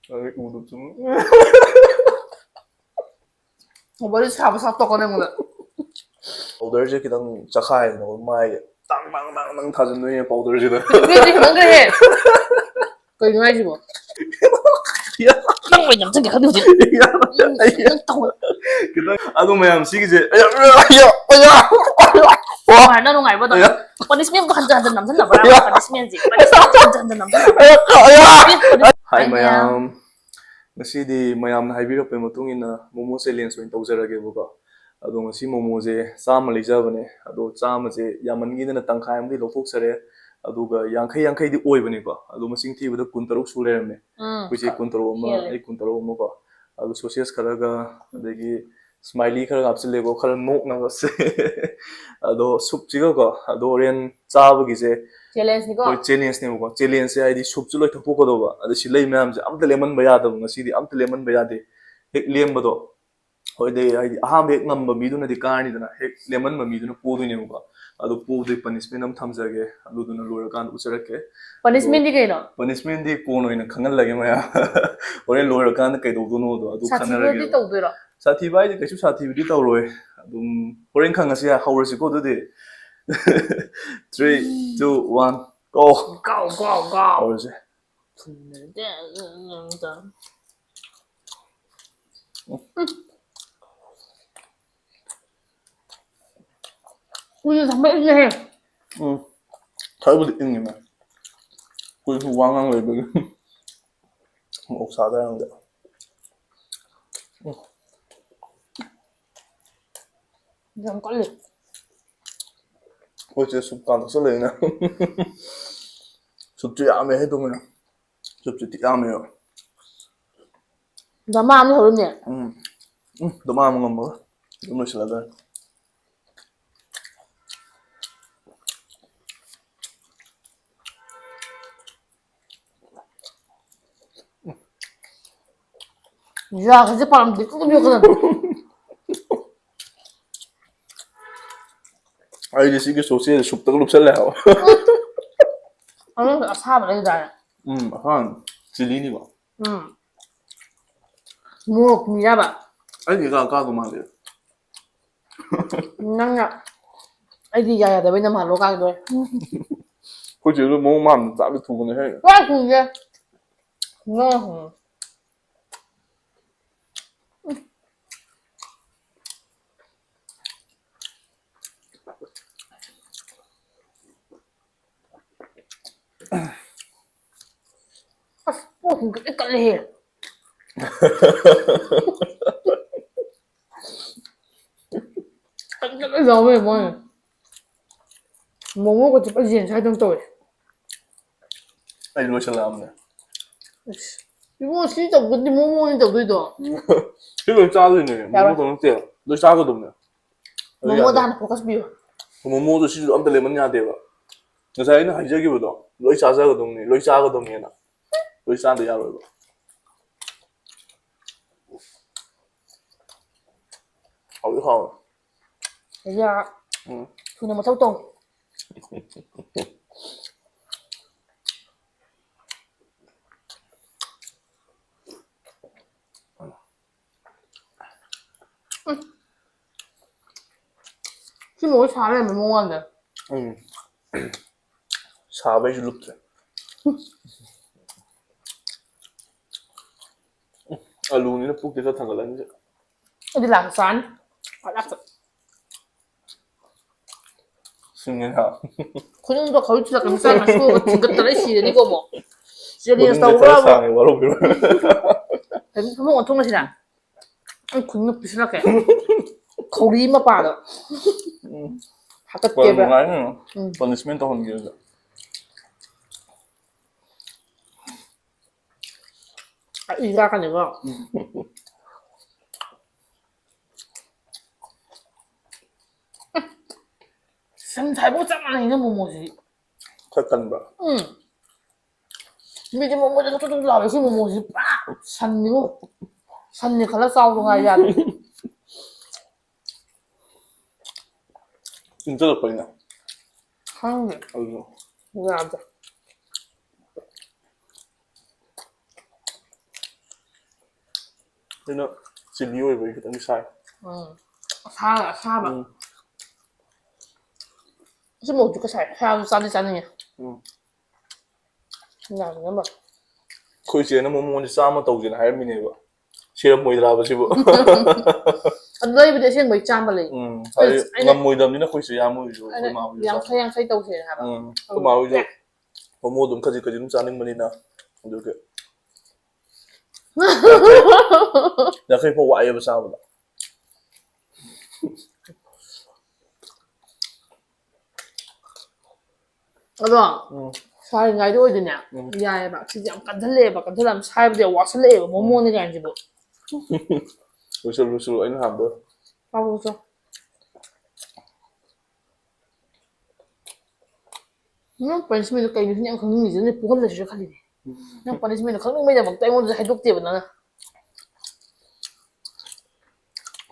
우도 좀. 머리 샤브샤브 떠가는 거다. 파우더지 그냥 작아야 너 마이 땅땅땅땅 타진노예 파우더지다. 그게 뭔가 해. 그 이거 뭐. 이런 거 있냐? 저기 가도 돼. 그다음 아도 매am 시기제. 야. 와, 나는 알거든. punishment 한잔 남산 나봐라. punishment지. punishment 한잔 남산 나봐라. Hi mayam. Ngasi mayam na haibirapay matung ina momo challenge oin tawjarage buka. Ado ngasi momo je chama leijabane. Ado chama je yamangi na tangkhai amdi lokhoksare. Aduga yankhai di oibane ko. Ado masing thibada 13 su lerame. Kuise 13 ama ai 13 ama ko. Ado socials kharaga adagi smiley kharaga apsile ko khara nok na se. Ado supchiga ko ado ren chabagi je challenge ni ko challenge ne ko challenge se ai sup chu loi thok ko do ba ado silai mam je amta lemon ba ya da ngasi di amta lemon ba ya de hek lem ba do hoi de ai aham hek ngam ba mi du na di karni dana hek lemon ba mi du na po du ne ko ado po de punishment am tham jage ado du na lor kan ucharak ke punishment di kaino punishment di ko no ina khangal lage maya ore lor kan kai do do no do ado khanara 사티브디 떠오더라. sathi bai de kachu sathi bi taw roi adum horen khangasi ha hawrsi ko do de 3 2 1 go 고고고. hawrsi 우유 정말 이해. 잘부터 있는 거. 그래서 왕왕 레벨. 옥사다는데. 좀 걸려. 어제 습관 쓸래나. 습지 암에 해도 그냥. 습지 암에요. 나만 안 해오르네. 너무 아무 건 뭐. 너무 싫어다. 야, 그새 바람 느끼거든. Ai đi cái số xe sụp tầng lục xe lẻo. 아니, 사람 아니다. Khoan, xử lý đi bảo. 뭐, 미라봐. Anh thì ra cao của mang được. 낭냐. 아이디 야야, 나 왜냐면 하러 가기도 해. Cô chỉ là mong mắm tạo cái thùng này hay. 와, 그게. 너. 그게 헷갈려. 헷갈려, 왜, 뭐. 뭐 먹었지, 빨리 지금 살좀 떠. Anh nuôi sao làm này. 이거 진짜 뭔데 뭐 먹는데 우리도. 이거 짜드네. 뭐도 안 돼. 너 짜거든요. 뭐뭐도 하나 볶아서 비워. 뭐뭐도 시주 안들 레몬 야 돼봐. ngài nó hay chơi cái bộ đó lối xa ra cái đồng này lối xa cái đồng này nè lối xa thì ra rồi hỏi hỏi 야, 그냥 뭐 털똥. 지금 우리 잘해, 뭐 먹었는데. xà với lục rồi à luôn này nó phúc thì sao thằng cái lớn chứ 어디 락산? 아, 락산. xin hả 그 정도 거위치다 감싸 가지고 징긋다리 시는 이거 뭐. Một 시리는 cái 싸우라고. sang này quá đâu biết 그러면 엄청 맛이나. 국물 비슷하게. 거리만 봐도. 바깥 còn 개별. một cái nữa punishment tao hơn kia rồi 아, 이가 아니고. 잘 먹잖아, 이게 뭐지? thật cần bảo 근데 이제 뭐지? 또 나와서 뭐지? 빡! 산니 갈라 싸우러 가야 돼. 진짜 덕분이야 하는 게. 아이고 왜 앉아? 그래서 진리 오이고 이게 너무 살. 사봐. 술 먹을 거 살. 사도 싸지 짜느냐. 야, 이거 봐. 거의 쟤는 모모니 싸마 떠오지는 할미네가. 싫어 모이더라고지고. 너희부터 시는 뭐 있지 않을래? ngâm mùi đầm nó khôi sự ya mùi rồi 아니, màu 양파양 떠오지 하봐. cái màu rồi có mua đúng cái gì nó chán nhưng mà đi nào được kìa là khi phô quậy rồi sao vậy 어서 살 가이도 어디냐? 야, 막 진짜 깐틀래, 막 깐틀람 살부터 와슬래, 뭐 먹는 게 아니지 뭐. rồi sửa anh làm được 봐보소. 그냥 번심이도 까이면 그냥 강릉이 전에 보감자 시작하리네. 그냥 번심이도 강릉매자 막 땡오도 해독되고 나는.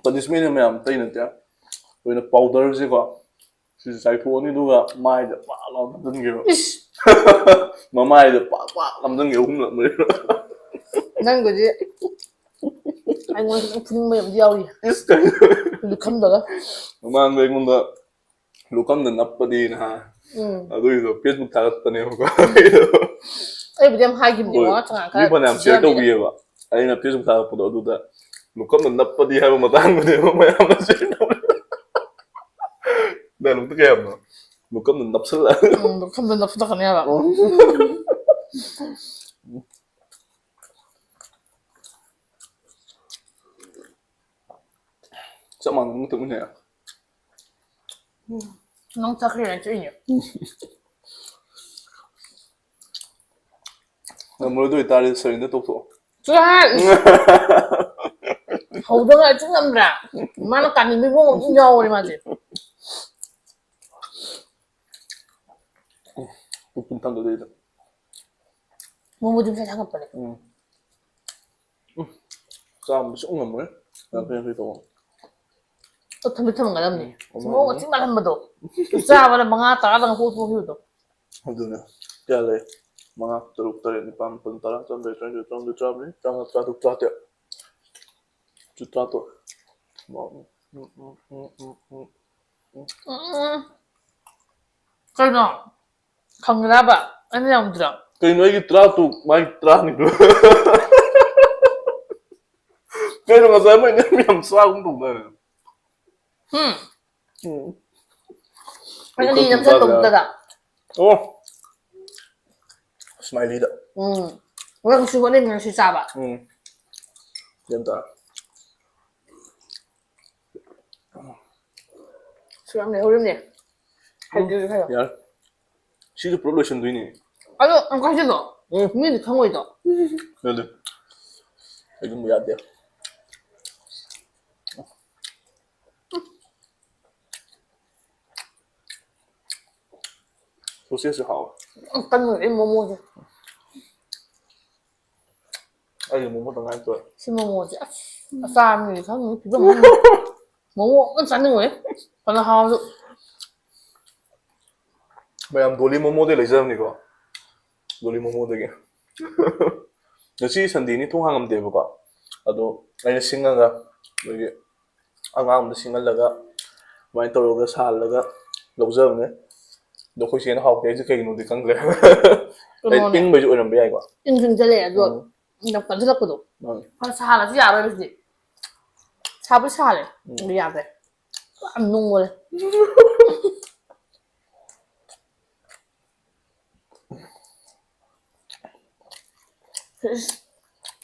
punishment में हम तय नते कोई ना powder से का फिर side phone ही दूंगा might पाला नंदन के 이씨, 마마이드 빡빡 남는 게 없는 뭐 난 거지. 아이고, 그냥 분명히 엄지아우리. 이스카 근데 감다가. 마만 외군다 로감는 나빠디나 아도이도 페이스북 다갔다네 거 아이, 그냥 하기 뭐야? 잠깐. 이번에 안 쉐어 또 위에 봐 아니나 페이스북 다갔보다 어두다 로감는 나빠디 하고 마당 거네 뭐 하면 쉐어 나 어떻게 해야 뭐 로감는 납슬라 너 감다 나 부탁하네 봐. 잠만 너무 때문에 너무 착해, ጭኛ. 나 뭐래도 이따리 서인데 똑똑 쫙! hầu chứ ngâm ra mà nó cắn thì mới vô một nhau đi mà gì 볶음탕도 되다. 뭐 좀 살짝 뻔해. 싸움 쑥 물. 나 그냥 그래도 또 텀비텀은 가담니. 뭐 정말 한 번도. 싸바는 mga talang hutu hutu. 아두네. 야래. mga teruk tari ni pam pentara sampai transit travel jangan tratuk tratuk tratuk mau 그래도 강나봐 아니 안 들어. kayak lagi tratuk main trani bro pero nggak sama ini yang saung tuh kan 아니 이 남자 너무 다다. oh smiley dah 我要去我那边去炸吧。 된다. 수영 내 호름니. 할줄 해요. 야, 시드 프로레이션도 있니? 아유, 안 가지도. 분명히 강호 있다. 근데 이건 뭐야 돼? 소시지 好. 딴 거, 뭐 뭐지? 아니 뭐 먹던 거 할 거야. 뭐 뭐지? 아, 쌈이 상이 비벼 먹는 뭐 짜는 거야? còn là hao Mày làm dolly momo để lấy dâm đi có. Dolly momo 되게. 역시 선디니 통항하면 되고 봐. 나도 아니 싱가가 여기 아가음도 싱갈라가 많이 떨어가 살라가 놓자네. 너 혹시 얘는 하고 계지 그게 노디 깡그래. 빙 뭐지 오는 뭐야 이거. 인증절에 너 나 간지럽거든. 한 사라 지 알아 그지? 잡을 사래. 우리 아들. 안 놓은 거래.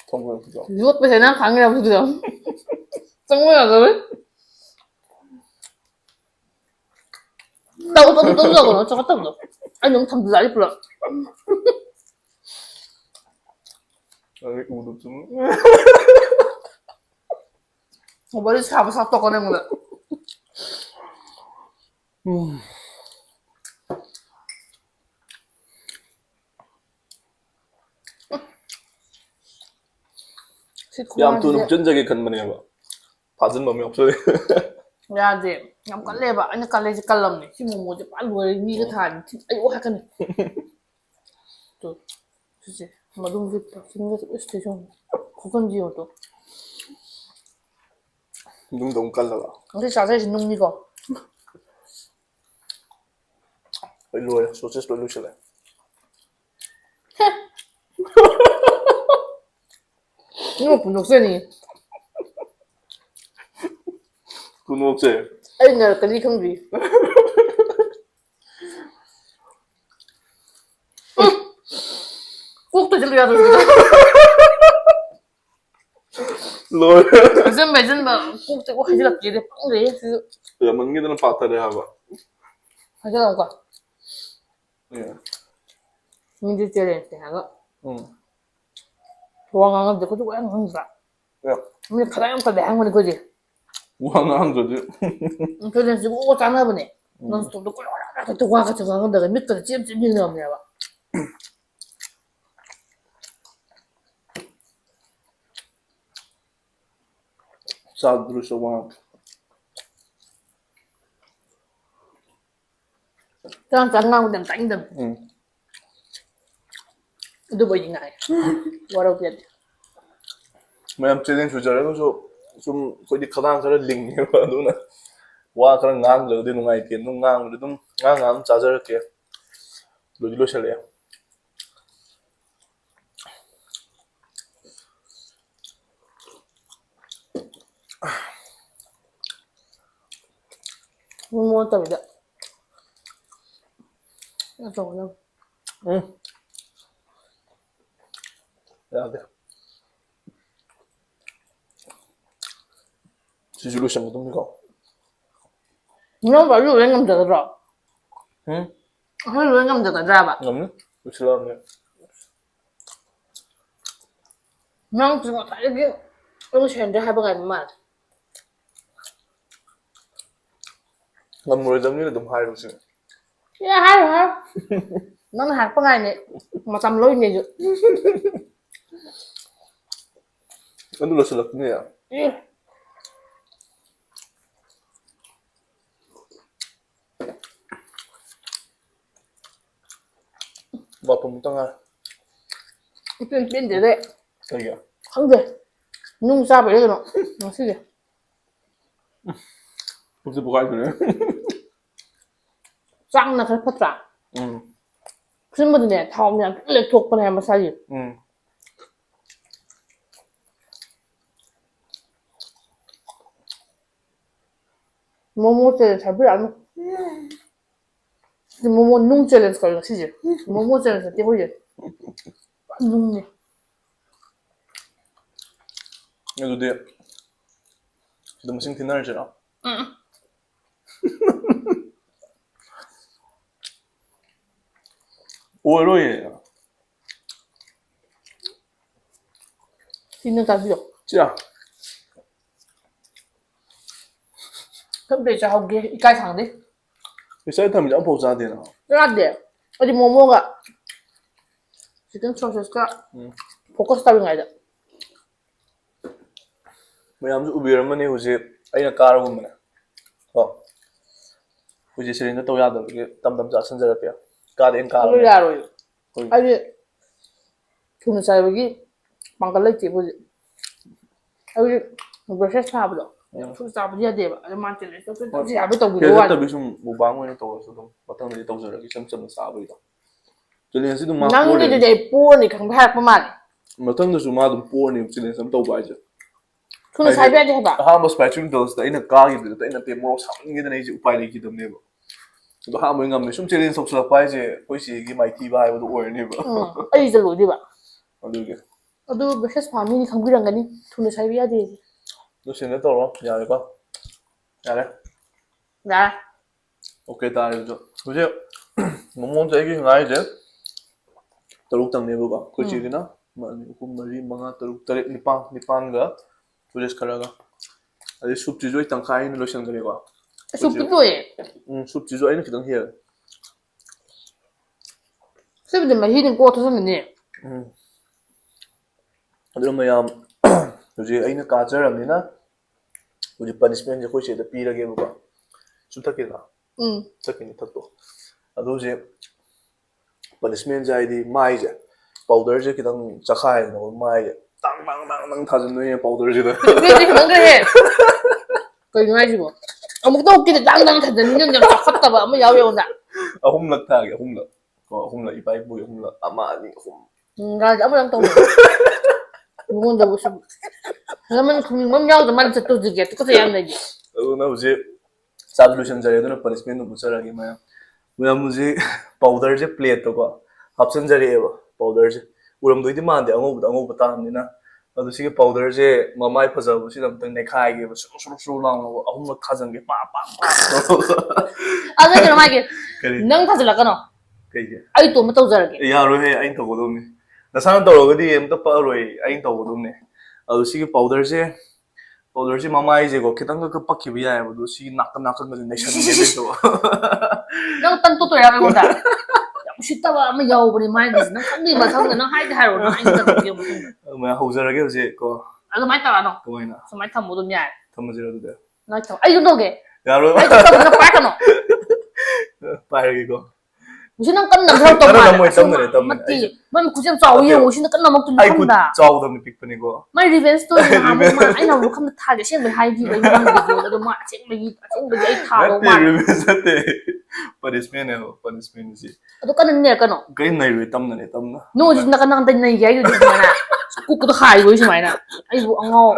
통보는 그죠. 유학 배세나 강이라고 그죠? 정말야 너를? 나도 떠나고 저거 떠나. 아니 너무 탐도 잘 불러. 아니 우도 좀. 머리 잡아 샀다 꺼내 먹는. 야, 아무튼 전적이 간만에 봐. 받은 놈이 없어요. 야, 이제 ям 깔래 봐. 아니 깔래지 깔람네. 지금 뭐지? 빨리 왜 니가 다 아이고 하까네. 또 주지. 뭐 너무 좋다. 생각해서 스테이션 고건지요 또. ꯅꯨꯡꯗꯧ ꯀꯜꯂꯒ ꯉꯁꯤ ꯆꯥꯖꯔꯤꯁꯤ ꯅꯨꯡꯅꯤꯀꯣ ꯑꯩ ꯂꯣꯏꯔꯦ ꯁꯣꯁꯦꯁ ꯂꯣꯏ ꯂꯣꯏꯁꯤꯜꯂꯦ 이거 분홍색이 분홍색 아니나 그리 경비 꼭도 저리 가도 loire 무슨 매진 꼭 되고 하지라 길에 빵래 ya mangidana patare haba 하지라 거 yeah 민지 제레 때가 mm 좋아하는 데 그거 왜 한다 yeah 근데 가장 더 행운이 거지 wang ang 저지 그래서 지금 오고 자나 보네 넌 또도 꼴라라 또 와가 저 가는 데가 밑에 찜찜이 나오냐 봐 sadru so wang 그냥 장난고 된 땅인데 itu boy ngay waro piat mayam challenge ho jare so sum koi di khadang khara ling ne ba du na wa khara ngang lo de nungai ke nu ngang lo dum ngang charger ke lo chale mo ta bida na to na ya de si julu shang dum ni ko no ba lu wen ngam da ra hm ha lu wen ngam da ra ba ngam ne uchla ne nang tu ta ge ông chuyện đó hai ba ngày mà ngam mo dam ni dum hai ro si ya hai hả nó là hạt ba ngày này mà tầm lối này rồi andu lo sulak ni ya ba pum tang ha bên để đấy ai ga không được nung ra vậy rồi nó xí kìa pum se bukai ne răng là cái phát răng xin một này thòng nhà lệ thuộc bên này mà sao gì 모모 젤 잘 별로 안 먹. 모모 농 젤에서 걸려 치지. 모모 젤에서 떼보지. 농네. Nghe điện đừng sinh thế này chứ nào ôi rồi Xin ta biết. chả 그럼 이제 하고 이까지 상대. cái sai thầm chẳng phổ ra tiền nào 그런데 어디 모모가 지금 초세스가 포커스 타빙 아니다. mayam su ubir mani huji aina car gumna ho huji sirin da tawya da tam tam ja sanjara pya ka den car 그걸 알아요. 아니 돈을 잘 여기 방갈래 집어지. 여기 브레스 타블로. fu sa bu ya de ba ma tin le so ko ya ba to bu cái wa rất là sum bu bang ngoi to so dum batang ni to zara ki cham cham sa ba ida cho nên sự ma nang ni de po ni khang ba pa ma matang da su ma dum por ni chile sam to ba ja ku na sai ba de ba ha mas patching dos da ina ka gi da ina te mo sam ngi da nei ji upai le ki dum ne ba do ha mo ngam ne sum chile sok sa pa je koi si gi mai ti ba ba do or ne ba ai je lo de ba adu ge adu brexit fa mi ni khang bi rang gani thu na sai ba de nó xin đến tàu đó nhà này con nhà đấy dạ ok ta rồi cứ chứ muốn muốn thấy cái ngay chứ tàu lúc tầng này vừa bảo cứ chỉ cái nó mà cũng mà đi mang tàu lúc tàu nipan cả tôi just khara cả ấy súp chỉ rồi tầng khai nó lo xem cái này qua súp cái rồi súp chỉ rồi nó chỉ tầng here súp de ma hi ni ko to san ni rồi mà rồi ấy nó cá chở làm gì na rồi punishment जो कोई चीज़ P लगे वो का चुता के ना चक्के नहीं थक तो अदोजे punishment जाए दी माई जे powder जे किधर चखाए ना वो माई जे तंग तंग तंग तंग था जन्नों ये powder जे तो 왜 그런 거 해 ꯀꯩꯅꯣ ꯍꯥꯏꯁꯤꯕꯣ ꯑꯃꯨꯛꯇ ꯍꯨꯛꯀꯤꯗꯤ ꯇꯥꯡ ꯊꯥꯖꯟꯅꯤꯡꯉ ꯌꯥꯝ ꯆꯥꯎꯈꯠꯇꯕ ꯑꯃ ꯌꯥꯎꯔꯦ ꯑꯍꯨꯝꯂꯛ ꯊꯥꯒꯦ ꯑꯍꯨꯝꯂꯛ ꯀꯣ ꯑꯍꯨꯝꯂꯛ ꯏꯄꯥ ꯏꯄꯨꯒꯤ ꯑꯍꯨꯝꯂꯛ ꯑꯃ ꯑꯅꯤ ꯑꯍꯨꯝ ꯒꯥꯔꯤ ꯑꯃꯔꯪ ꯇꯧꯕ ꯃꯉꯣꯟꯗꯕꯨ ꯁꯨꯝ ꯂꯃꯟ ꯈꯨꯝꯅꯤꯡꯕ ꯑꯃ ꯌꯥꯎꯗ ꯃꯥꯅ ꯆꯠꯇꯧꯁꯤꯒꯦ ꯇꯨꯀꯠꯆ ꯌꯥꯝ ꯂꯩꯒꯦ ꯑꯗꯨꯅ ꯍꯧꯖꯤꯛ ꯆꯥꯛ ꯂꯣꯏꯁꯤꯟꯖꯔꯦ ꯑꯗꯨꯅ ꯄꯅꯤꯁꯃꯦꯟꯗꯨ ꯄꯨꯖꯔꯒꯦ ꯃꯌꯥꯝ ꯍꯧꯖꯤꯛ ꯄꯥꯎꯗꯔꯁꯦ ꯄ꯭ꯂꯦꯠꯇꯀꯣ ꯍꯥꯞꯆꯤꯟꯖꯔꯛꯑꯦꯕ ꯄꯥꯎꯗꯔꯁꯦ ꯎꯔꯝꯗꯣꯏꯗꯤ ꯃꯥꯟꯗꯦ ꯑꯉꯧꯕꯗ ꯑꯉꯧꯕ ꯇꯥꯕꯅꯤꯅ ꯑꯗꯣ ꯁꯤꯒꯤ ꯄꯥꯎꯗꯔꯁꯦ ꯃꯃꯥꯏ ꯐꯖꯕꯁꯤꯗ ꯑꯝꯇꯪ ꯅꯩꯈꯥꯏꯒꯦꯕ ꯁꯨꯔꯨ ꯂꯥꯎꯅꯕ ꯑꯍꯨꯝꯂꯛ ꯊꯥꯖꯟꯒꯦ ꯄꯥꯛ ꯑꯗꯨ ꯀꯩꯅꯣ ꯍꯥꯏꯒꯦ ꯀꯔꯤ ꯅꯪ ꯊꯥꯖꯤꯜꯂꯛꯀꯅꯣ ꯀꯩꯒꯤ ꯑꯩ ꯇꯣꯝꯕ ꯇꯧꯖꯔꯒꯦ ꯌꯥꯔꯣꯏꯍꯦ ꯑꯩꯅ ꯇꯧꯒꯗꯧꯅꯤ ꯅꯁꯥꯅ ꯇꯧꯔꯒꯗꯤ ꯑꯝꯇ ꯄꯛꯑꯔꯣꯏ ꯑꯩꯅ ꯇꯧꯒꯗꯧꯅꯦ ꯑꯗꯣ ꯁꯤꯒꯤ ꯄꯥꯎꯗꯔꯁꯦ ꯃꯃꯥꯏꯁꯦꯀꯣ ꯈꯤꯇꯪꯒ ꯄꯛꯈꯤꯕ ꯌꯥꯏꯑꯕ ꯑꯗꯣ ꯁꯤꯒꯤ ꯅꯥꯀꯟꯒꯁꯦ ꯅꯩꯁꯟꯒꯦ ꯇꯧꯕ ꯅꯪ ꯇꯟ ꯇꯣꯠꯇꯣꯏꯔꯥ ꯑꯩꯉꯣꯟꯗ ꯌꯥꯝ ꯎꯁꯤꯠꯇꯕ ꯑꯃ ꯌꯥꯎꯕꯅꯦ ꯃꯥꯏꯒꯤꯁꯦ ꯅꯪ ꯈꯪꯗꯦ ꯃꯊꯪꯗ ꯅꯪ ꯍꯥꯏꯔꯛꯑꯣ ꯅꯪ ꯑꯩꯅ ꯇꯧꯒꯦ ꯃꯊꯪꯗ ꯃꯌꯥꯝ ꯍꯧꯖꯔꯒꯦ ꯍꯧꯖꯤꯛ ꯀꯣ ꯑꯗꯨꯃꯥꯏꯅ ꯇꯧꯔꯛꯑꯅꯣ ꯀꯃꯥꯏꯅ ꯁꯨꯃꯥꯏꯅ ꯊꯝꯃꯣ ꯑꯗꯨꯝ ꯌꯥꯔꯦ ꯊꯝꯃꯁꯤꯔ ꯑꯗꯨꯗꯤ ꯑꯩꯁꯨ ꯇꯧꯒꯦ ꯌꯥꯔꯣꯏ ꯑꯩꯁꯨ ꯇꯧꯒꯦ ꯄꯥꯏꯔꯛꯀꯅꯣ ꯄꯥꯏꯔꯒꯦꯀꯣ ꯃꯁꯤ ꯅꯪ ꯀꯟꯅ ꯅꯝꯊꯔꯛꯇꯧ ꯃꯥꯜꯂꯦ ꯅꯝꯃꯣꯏ ꯑꯁ ꯇꯝꯅꯔꯦ ꯅꯠꯇꯦ ꯑꯩꯁꯨ ꯃꯥꯏ ꯃꯈꯨꯠꯁꯦ ꯌꯥꯝ ꯆꯥꯎꯋꯤ ꯅꯠꯇꯦ ꯌꯦꯡꯉꯨ ꯁꯤꯅ ꯀꯟꯅ ꯅꯝꯃꯛꯇꯣꯏꯅꯤ ꯑꯩ ꯈꯨꯠ ꯈꯪꯕ꯭ꯔꯥ ꯆꯥꯎꯗꯕꯅꯤ ꯄꯤꯛꯄꯅꯤꯀꯣ ꯃꯥꯏ ꯔꯤꯚꯦꯟꯁ ꯇꯧꯔꯤ ꯅꯍꯥꯟꯃꯨꯛ ꯑꯩꯅ ꯃꯐꯝꯗ ꯊꯥꯒꯦ ꯑꯁꯦꯡꯕꯩ ꯍꯥꯏꯈꯤꯕ ꯑꯩ ꯃꯃꯥꯡ ꯚꯤꯗꯤꯑꯣꯗ ꯑꯗꯣ ꯃꯥ ꯑꯁꯦꯡꯕꯒꯤ ꯑꯩ ꯊꯥꯗꯧ ꯅꯠꯇꯦ ꯃꯥꯜꯂꯦ ꯔꯤꯚꯦꯟꯁ ꯅꯠꯇꯦ ꯄꯅꯤꯁꯃꯦꯟꯅꯦꯕ ꯄꯅꯤꯁꯃꯦꯟꯁꯤ ꯑꯗꯣ ꯀꯟꯅ ꯅꯦꯔꯛꯀꯅꯣ ꯀꯩ ꯅꯩꯔꯣꯏ ꯇꯝꯅꯅꯦ ꯇꯝꯅ ꯅꯣꯏꯁꯨ ꯅꯥꯀꯟ ꯅꯥꯀꯟꯗ ꯅꯩꯒꯦ ꯍꯥꯏꯗꯨꯗꯤ ꯑꯗꯨꯃꯥꯏꯅ ꯀꯨꯛꯀꯗꯣ ꯍꯥꯏꯔꯣꯏ ꯁꯨꯃꯥꯏꯅ ꯑꯩꯕꯨ ꯑꯉꯥꯎ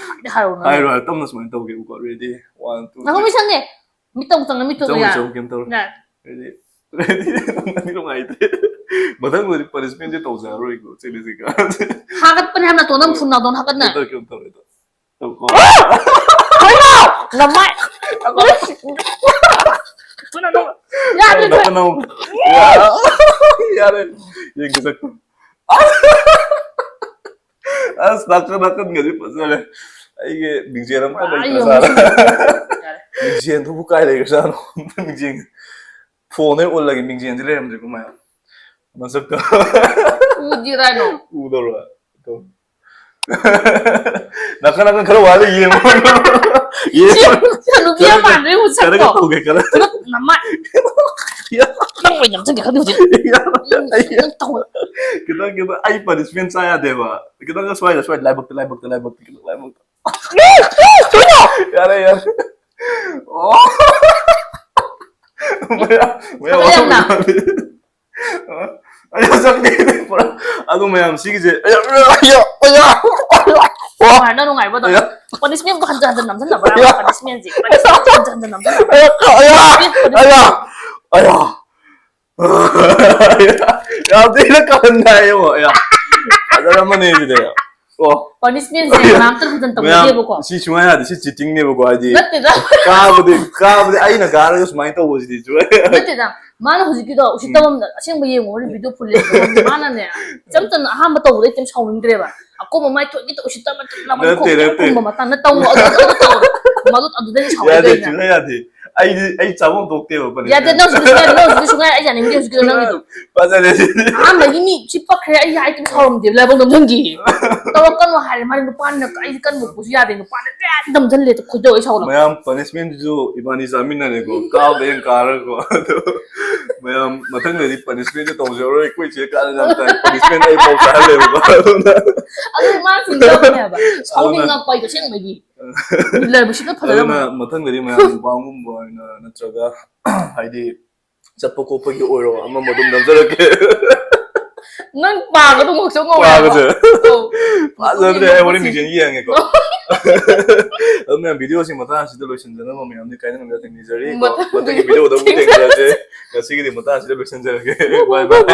ꯍꯥꯏꯗꯤ ꯍꯥꯏꯔꯣ ꯅꯪ ꯍꯥꯏꯔꯣ ꯇꯝꯅ ꯁꯨꯃꯥꯏꯅ ꯇꯧꯒꯦꯕꯀꯣ ꯔꯦꯗꯤ 1 2 ꯅꯪ 3 ꯃꯤꯁꯪꯅꯦ ꯃꯤꯠꯇꯧ ꯆꯪꯅ ꯃꯤꯠꯇꯧ ꯌꯥ ꯆꯧ ꯀꯩꯝ ꯇꯧꯔꯣꯏ ꯔꯦꯗꯤ ꯅꯨꯡꯉꯥꯏꯇ꯭ꯔꯦ ꯃꯊꯪꯗꯗꯤ ꯄꯅꯤꯁꯃꯦꯟꯁꯦ ꯇꯧꯖꯔꯔꯣꯏꯀꯣ ꯆꯤꯂꯤꯁꯤ ꯍꯥꯒꯠꯄꯅꯦ ꯌꯥꯝꯅ ꯇꯣ ꯅꯪ ꯐꯨꯟ ꯅꯥꯗꯣꯟ ꯍꯥꯒꯠꯅ ꯀꯩꯝ ꯇꯧꯔꯣꯏ ꯀꯩꯅꯣ ꯅꯃꯥꯏ ꯌꯥꯗ꯭ꯔꯦ ꯌꯥꯔꯦ ꯌꯦꯡꯒꯦ ꯁꯛꯇꯣ ꯑꯁ ꯅꯥꯀꯟꯒꯗꯤ ꯐꯖꯔꯦ ꯑꯩꯒꯤ ꯃꯤꯡꯖꯦꯜ ꯑꯝꯇ ꯂꯩꯇ꯭ꯔꯖꯥꯠꯂ ꯃꯤꯡꯖꯦꯜꯗꯨꯕꯨ ꯀꯥꯏ ꯂꯩꯈ꯭ꯔꯖꯥꯠꯅꯣ ꯑꯝꯇ ꯃꯤꯡꯖꯦꯜ ꯐꯣꯟꯗ ꯑꯣꯜꯂꯒꯦ ꯃꯤꯡꯖꯦꯜꯁꯦ ꯂꯩꯔꯝꯗ꯭ꯔꯦꯀꯣ ꯃꯌꯥꯝ ꯃꯁꯛꯇꯣ ꯎꯗꯤꯔꯥꯏꯅꯣ ꯎꯗꯧꯔꯣ ꯅꯥꯀꯟ ꯈꯔ ꯋꯥꯠꯂꯤ ꯌꯦꯡꯉꯣ ꯅꯨꯄꯤ ꯑꯃ ꯃꯥꯟꯗ꯭ꯔꯦ ꯈꯔꯒ ꯃꯁꯛꯇꯣ ꯇꯧꯒꯦ ꯈꯔ ꯅꯃꯥꯏ ꯅꯪ ꯑꯣꯏꯅ ꯅꯝꯁꯤꯟꯒꯦ ꯈꯪꯗꯦ ꯍꯧꯖꯤꯛ ꯅꯪ ꯇꯧ खितना कितना आई पनिशमेंट आया देवा कितना का स्वाइल लाइबक यार यार ओ मैं अरे सब नहीं पूरा अदो मैं हम सी जे ꯅꯨꯡꯉꯥꯏꯅ ꯅꯨꯡꯉꯥꯏꯕꯗꯣ ꯄꯅꯤꯁꯃꯦꯟ ꯍꯟꯖꯟ ꯍꯟꯖꯟ ꯅꯝꯁꯤꯟꯅꯕ꯭ꯔꯥ ꯄꯅꯤꯁꯃꯦꯟꯁꯦ ꯍꯟꯖꯟ ꯍꯟꯖꯟ ꯅꯝꯁꯤꯟꯅꯕ꯭ꯔꯥ यार तेरे कहना है वो यार अगर मने इधर ओ पनिशमेंट से नाम तो हजन तबदेबको सी सुमाय हादि सी चिटिंग नेबको हादि नत्तेदा काबदि आइना गारगा सुमाय तौबसिदि जुए नत्तेदा माना हुजिकिदो उसितबम असेंब येंगो रि वीडियो फुल्ले माना ने चमचन अहाम तौबदे तेम साउनिंद्रेबा अकोम माय थोगि तो उसितबम लमन को कुम मता न तौ मदु अदुदे साउनिंद्रे यादे चुना यादे आई चाबम दोक्तेबा पने यादे नो सुगा आई जानिंगे हुजिकिदो नंगिदो पाजले अहाम लगी नि चिपखरे आई हाइ तेम साउनिंद्रे लेबल नमजंगी तवकन हारे मारि नुपान आई कन मुपुसु यादे नुपान ते दमजन ले तो खुदो आई साउला मैम पनिशमेंट जो इबानी जामिनने को काबे कार को मैम मथंगदि पनिशमेंट तौजरो कोइ चे काल नंता पनिशमेंट आई पाउ चाले अदु मा सिंगबने बा साउनिंग पाइ तो सेंगबगी मिलबसिना फदरम मथंगदि मैम बांगुम बोइना नत्रगा हाइदि चप्पो कोपगी ओरो अमा मदुम नजरके नंग पागदो मक्सो ngो पागदो पाजदरे वरि मिजन येंगेको मैं वीडियो से मता सिदा लोइसनजना म मैम ने काइना नंगा थेंनिजरी मतंगी वीडियो दो थेंगराजे गसिगि मता सिदा लोइसनजरगे बाय बाय